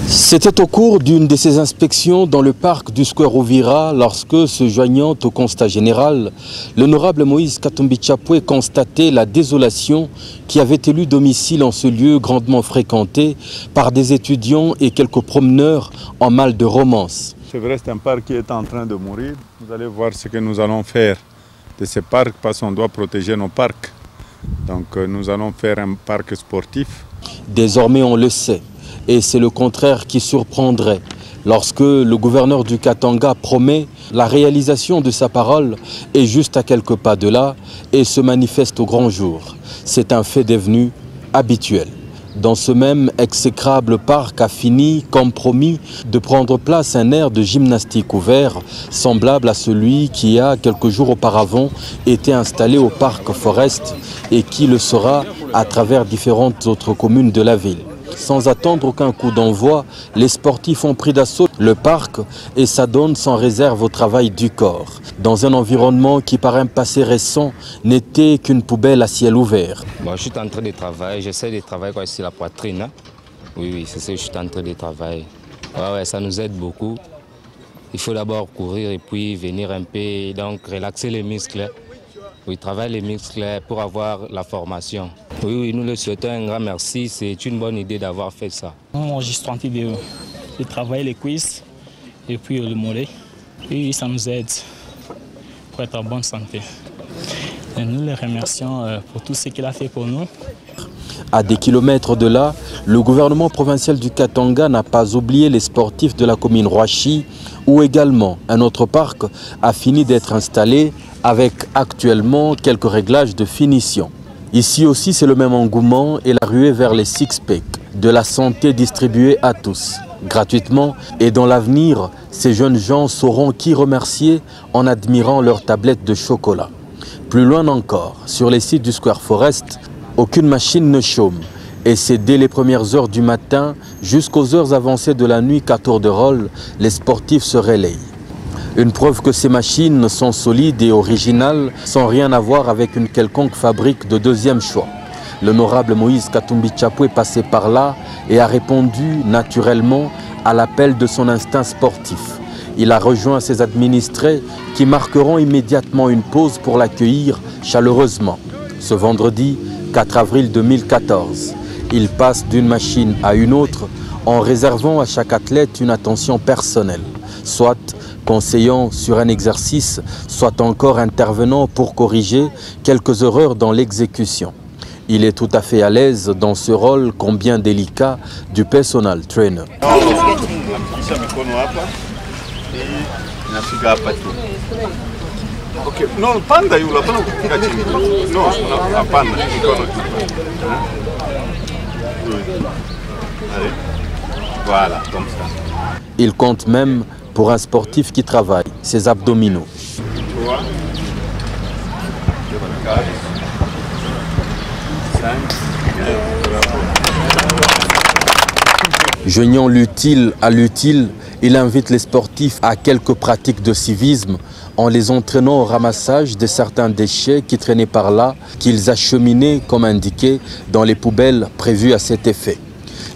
C'était au cours d'une de ces inspections dans le parc du Square Uvira lorsque, se joignant au constat général, l'honorable Moïse Katumbi Tchapoué constatait la désolation qui avait élu domicile en ce lieu grandement fréquenté par des étudiants et quelques promeneurs en mal de romance. C'est vrai, c'est un parc qui est en train de mourir. Vous allez voir ce que nous allons faire de ces parcs parce qu'on doit protéger nos parcs. Donc nous allons faire un parc sportif. Désormais on le sait. Et c'est le contraire qui surprendrait lorsque le gouverneur du Katanga promet la réalisation de sa parole est juste à quelques pas de là et se manifeste au grand jour. C'est un fait devenu habituel. Dans ce même exécrable parc a fini, comme promis, de prendre place un aire de gymnastique ouvert, semblable à celui qui a, quelques jours auparavant, été installé au parc Forest et qui le sera à travers différentes autres communes de la ville. Sans attendre aucun coup d'envoi, les sportifs ont pris d'assaut le parc et s'adonnent sans réserve au travail du corps. Dans un environnement qui, par un passé récent, n'était qu'une poubelle à ciel ouvert. Bon, je suis en train de travailler, j'essaie de travailler sur la poitrine. Hein? Oui, c'est ça que je suis en train de travailler. Ouais, ça nous aide beaucoup. Il faut d'abord courir et puis venir un peu, donc relaxer les muscles. Oui, travailler les muscles pour avoir la formation. Oui, nous le souhaitons un grand merci. C'est une bonne idée d'avoir fait ça. Moi, je suis en train de travailler les cuisses et puis le mollet. Et ça nous aide pour être en bonne santé. Et nous les remercions pour tout ce qu'il a fait pour nous. À des kilomètres de là, le gouvernement provincial du Katanga n'a pas oublié les sportifs de la commune Roachi, où également un autre parc a fini d'être installé avec actuellement quelques réglages de finition. Ici aussi, c'est le même engouement et la ruée vers les six-pack, de la santé distribuée à tous, gratuitement. Et dans l'avenir, ces jeunes gens sauront qui remercier en admirant leur tablette de chocolat. Plus loin encore, sur les sites du Square Forest, aucune machine ne chôme. Et c'est dès les premières heures du matin jusqu'aux heures avancées de la nuit qu'à tour de rôle, les sportifs se relayent. Une preuve que ces machines sont solides et originales, sans rien avoir avec une quelconque fabrique de deuxième choix. L'honorable Moïse Katumbi Tchapoué est passé par là et a répondu naturellement à l'appel de son instinct sportif. Il a rejoint ses administrés qui marqueront immédiatement une pause pour l'accueillir chaleureusement. Ce vendredi 4 avril 2014, il passe d'une machine à une autre en réservant à chaque athlète une attention personnelle, soit conseillant sur un exercice, soit encore intervenant pour corriger quelques erreurs dans l'exécution. Il est tout à fait à l'aise dans ce rôle combien délicat du personal trainer. Okay. No, panda yule hapana kufika chini. No, hapana. Voilà, comme ça. Il compte même pour un sportif qui travaille ses abdominaux. Joignant l'utile à l'utile, il invite les sportifs à quelques pratiques de civisme en les entraînant au ramassage de certains déchets qui traînaient par là, qu'ils acheminaient, comme indiqué, dans les poubelles prévues à cet effet.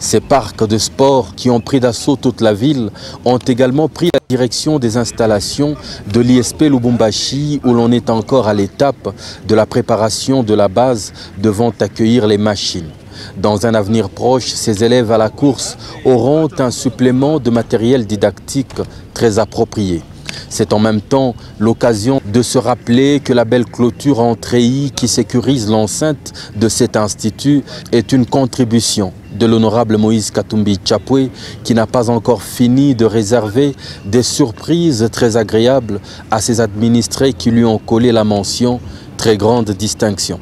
Ces parcs de sport qui ont pris d'assaut toute la ville ont également pris la direction des installations de l'ISP Lubumbashi où l'on est encore à l'étape de la préparation de la base devant accueillir les machines. Dans un avenir proche, ces élèves à la course auront un supplément de matériel didactique très approprié. C'est en même temps l'occasion de se rappeler que la belle clôture en treillis qui sécurise l'enceinte de cet institut est une contribution de l'honorable Moïse Katumbi Tchapoué qui n'a pas encore fini de réserver des surprises très agréables à ses administrés qui lui ont collé la mention « Très grande distinction ».